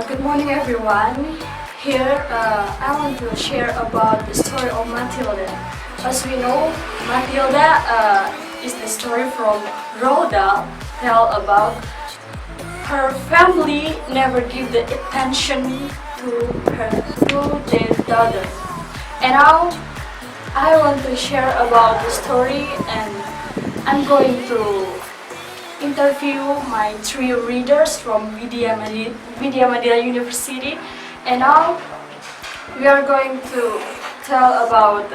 Good morning everyone. Here I want to share about the story of Mathilda. As we know, Mathilda is the story from Rhoda tell about her family never give the attention to their daughter. And now I want to share about the story, and I'm going to interview my three readers from Vidya Madila University, and now we are going to tell about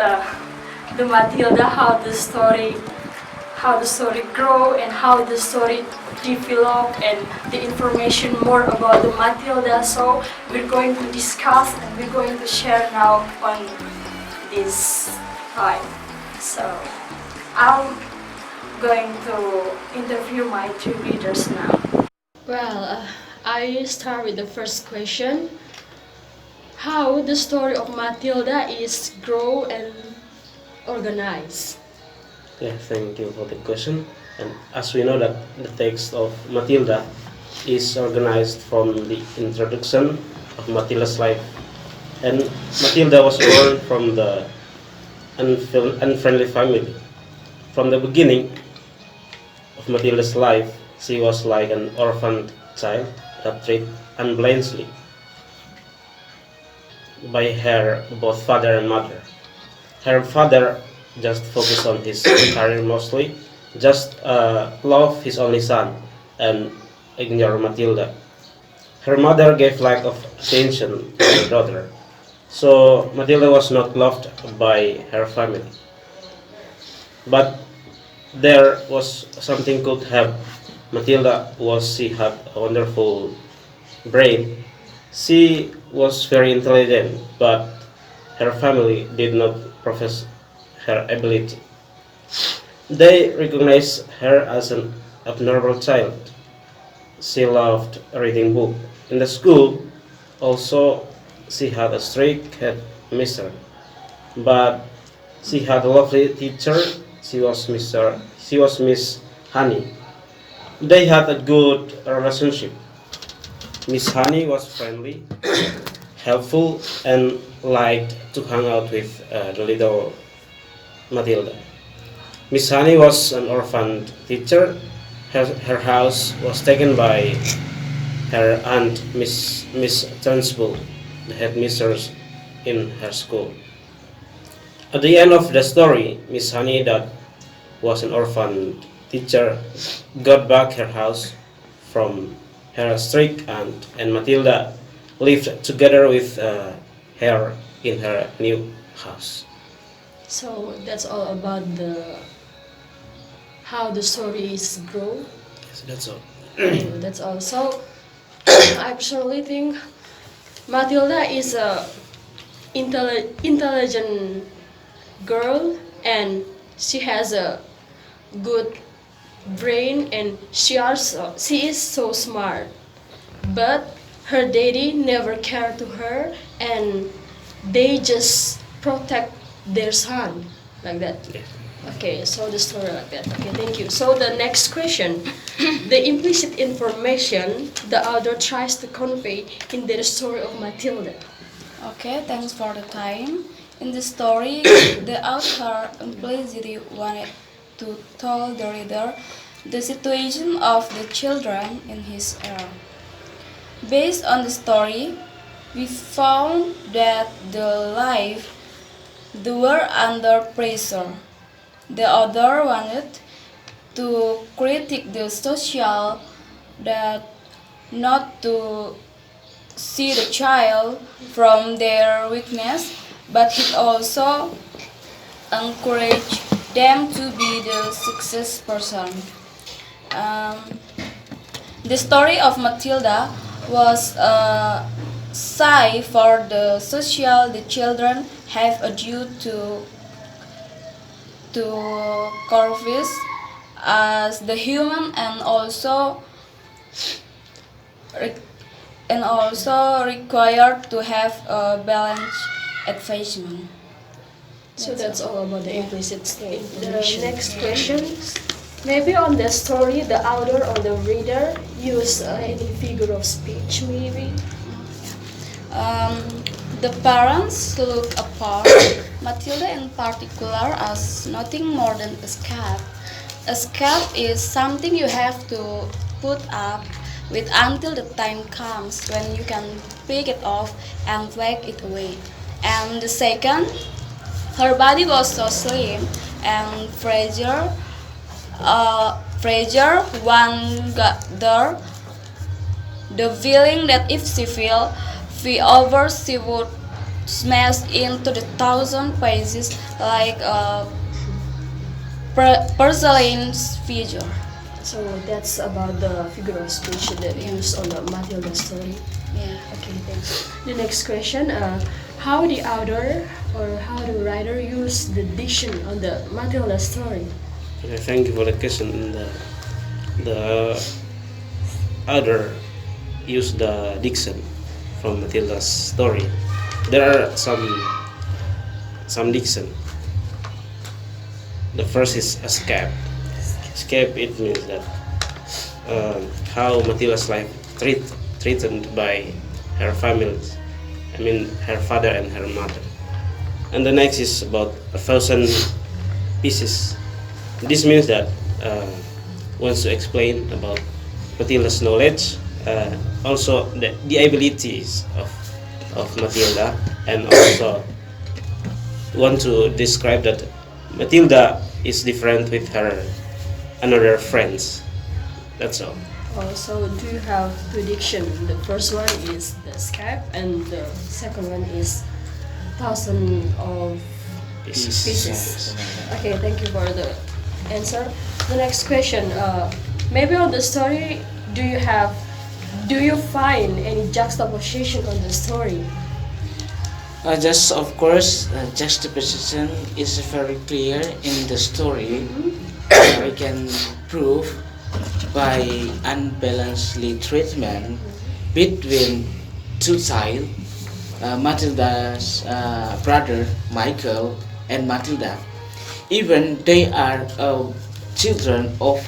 the Mathilda, how the story grow and how the story develop, and the information more about the Mathilda. So we're going to discuss and we're going to share now on this time. So I'm going to interview my two readers now. Well, I start with the first question. How the story of Mathilda is grow and organized? Yeah, thank you for the question. And as we know that the text of Mathilda is organized from the introduction of Mathilda's life. And Mathilda was born from the unfriendly family. From the beginning of Mathilda's life, she was like an orphaned child that treated unblindly by her both father and mother. Her father just focused on his career mostly, just love his only son and ignore Mathilda. Her mother gave lack of attention to her daughter, so Mathilda was not loved by her family. But there was something could have Mathilda was she had a wonderful brain. She was very intelligent, but her family did not profess her ability. They recognized her as an abnormal child. She loved reading books. In the school, also she had a strict head mister, but she had a lovely teacher. She was Miss Honey. They had a good relationship. Miss Honey was friendly, helpful, and liked to hang out with the little Mathilda. Miss Honey was an orphan teacher. Her house was taken by her aunt, Miss Turnbull, the headmistress in her school. At the end of the story, Miss Honey, that was an orphan teacher, got back her house from her strict aunt, and Mathilda lived together with her in her new house. So that's all about the how the stories grow. So that's all. That's all. So I personally think Mathilda is a intelligent girl, and she has a good brain, and she is so smart. But her daddy never cared to her, and they just protect their son like that. Yeah. Okay, so the story like that. Okay, thank you. So the next question, the implicit information the author tries to convey in the story of Mathilda. Okay, thanks for the time. In the story, the author implicitly wanted to tell the reader the situation of the children in his era. Based on the story, we found that they were under pressure. The author wanted to critique the social that not to see the child from their weakness, but it also encouraged them to be the success person. Um, the story of Mathilda was a sigh for the social the children have a due to Corvus as the human re- and also required to have a balanced advancement. So that's all about the implicit The information. next question. Maybe on the story, the author or the reader use any figure of speech, maybe. Um, the parents look upon Mathilda in particular as nothing more than a scab. A scab is something you have to put up with until the time comes when you can pick it off and whack it away. And the second, her body was so slim and fragile one got there the feeling that if she fell over, she would smash into the thousand pieces like a porcelain's figure. So that's about the figure of speech that used on the Matilda story. Yeah. Okay, thanks. The next question, how the author or how the writer use the diction on the Matilda story? Okay, thank you for the question. The other use the diction from Matilda's story. There are some diction. The first is escape. Escape, it means that how Matilda's life treated by her family. I mean her father and her mother. And the next is about 1,000 pieces. This means that wants to explain about Matilda's knowledge, also the abilities of Matilda, and also want to describe that Matilda is different with her another friends. That's all. Also, do you have two diction? The first one is the Skype, and the second one is thousand of pieces. Okay, thank you for the answer. The next question, maybe on the story, do you find any juxtaposition on the story? Just of course, juxtaposition is very clear in the story. We can prove by unbalancedly treatment between two child, Matilda's brother Michael and Matilda. Even they are children of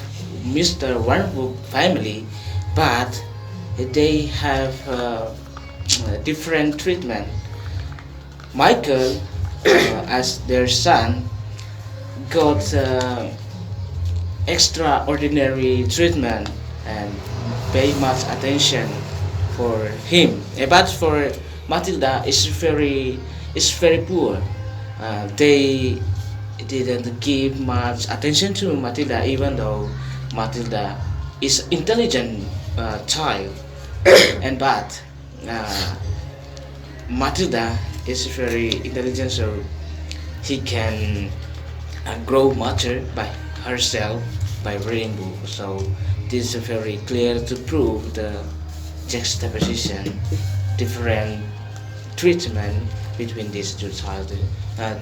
Mr. Warnbook family, but they have different treatment. Michael, as their son, got extraordinary treatment and pay much attention for him. But for Matilda, is very poor. They didn't give much attention to Matilda, even though Matilda is intelligent child, and but Matilda is very intelligent, so he can grow mature by herself by reading books. So this is very clear to prove the juxtaposition, different treatment between these two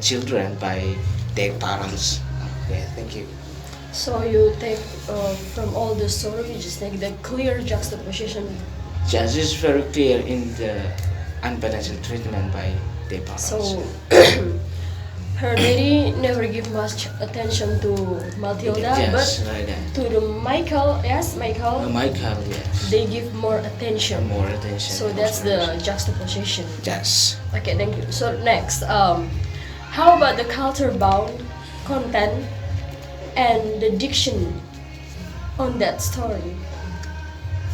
children by their parents. Okay, thank you. So you take from all the story, you just take the clear juxtaposition. Just is very clear in the unbalanced treatment by their parents. So her daddy never give much attention to Matilda, yes, but right there. to the Michael, yes, Michael, Michael, yes. they give more attention. More attention. So that's the juxtaposition. Yes. Okay, thank you. So next, how about the culture bound content and the diction on that story?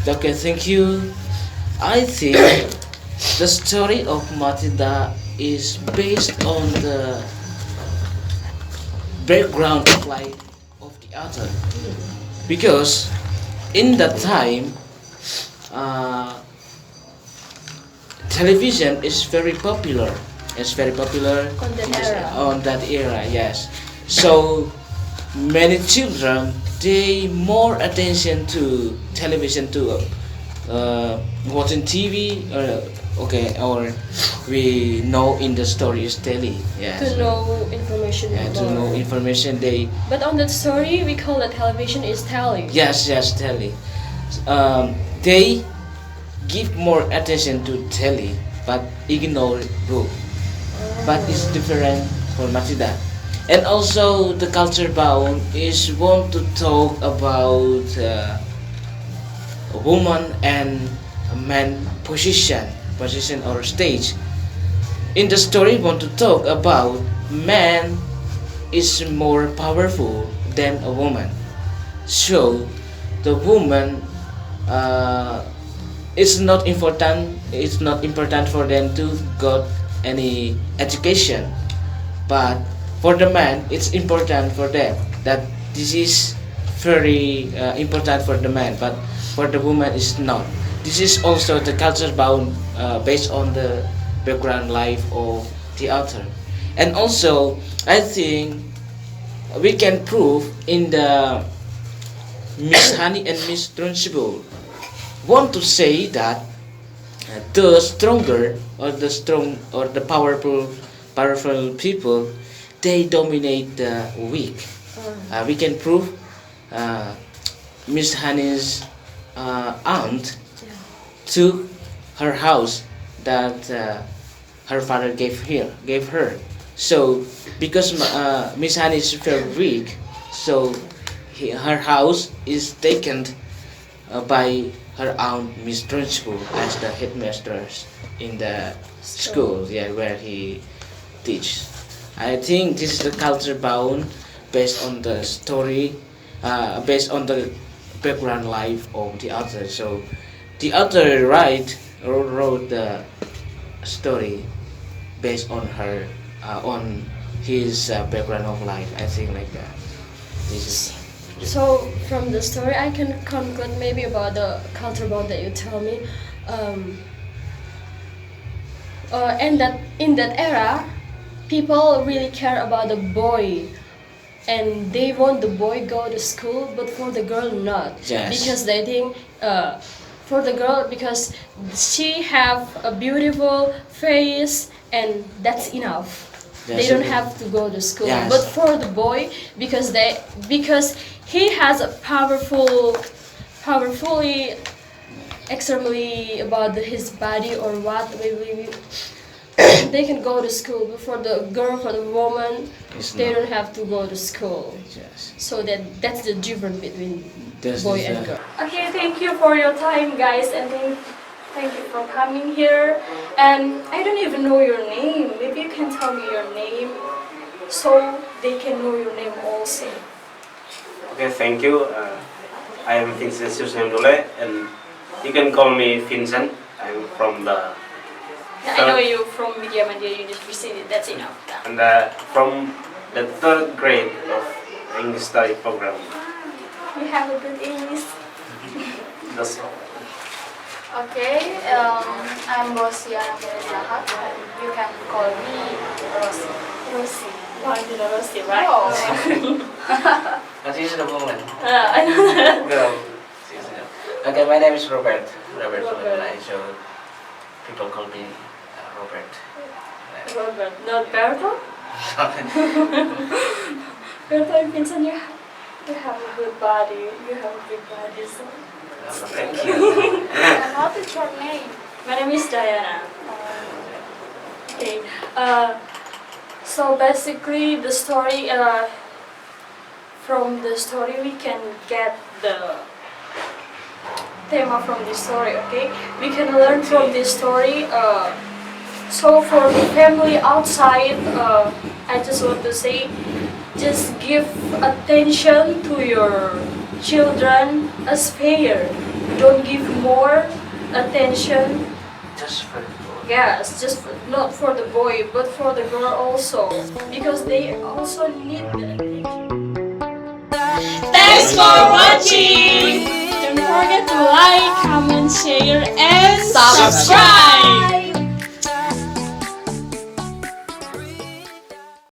Okay, thank you. I think the story of Matilda is based on the background of life of the author, because in that time television is very popular. It's very popular On that era. on that era. Yes. So many children they more attention to television to watching TV or we know in the story is telly. Yes. To know information Yeah, to more. know information they But on that story, we call it television is telly. yes telly. They give more attention to telly but ignore book. But it's different for Mathilda. And also the culture bound is want to talk about a woman and a man position or stage. In the story want to talk about man is more powerful than a woman. So the woman it's not important. It's not important for them to got any education, but for the man, it's important for them that this is very important for the man, but for the woman, it's not. This is also the culture bound based on the background life of the author, and also I think we can prove in the Miss Honey and Miss Trunchbull want to say that the stronger or the strong or the powerful people they dominate the weak. We can prove Miss Honey's aunt took her house that her father gave her. So because Miss Honey is very weak, so her house is taken by her aunt Miss Trunchbull as the headmistress in the school, yeah, where he teach. I think this is the culture bound based on the story, based on the background life of the author. So the author wrote the story based on her on his background of life. I think like that. This is. So from the story, I can conclude maybe about the culture bond that you tell me. And that in that era, people really care about the boy, and they want the boy go to school, but for the girl not. Yes. Because they think for the girl because she have a beautiful face and that's enough. Yes, They don't okay. have to go to school. Yes. But for the boy, because he has a powerfully extremely about his body or what maybe they can go to school. But for the girl, for the woman, It's they not. don't have to go to school. Yes. So that's the difference between That's boy the- and girl. Okay, thank you for your time, guys, and thank you for coming here. And I don't even know your name. Maybe you can tell me your name so they can know your name also. Okay, thank you. I am Vincent Susnamdole, and you can call me Vincent. I'm from the Yeah, I know you from Media University. That's enough. and from the third grade of English study program. You have a good English. That's all. Okay, I'm Rosia Zahat. You can call me Rosie. Rosie. Oh, you know Rosie, right? Oh. But she's the woman. I know that. Girl. Okay, my name is Robert. Robert. Robert. So people call me Robert. Robert, not Berto? Berto and Vincent, you have a good body. You have a big body, so. Thank you. And what is your name? My name is Diana. Okay. So basically, the story. From the story, we can get the theme from this story. Okay, we can learn from this story. So for the family outside, I just want to say, just give attention to your children as fair. Don't give more attention. Just for Yes, just not for the boy, but for the girl also, because they also need the attention. Thanks for watching! Don't forget to like, comment, share, and subscribe!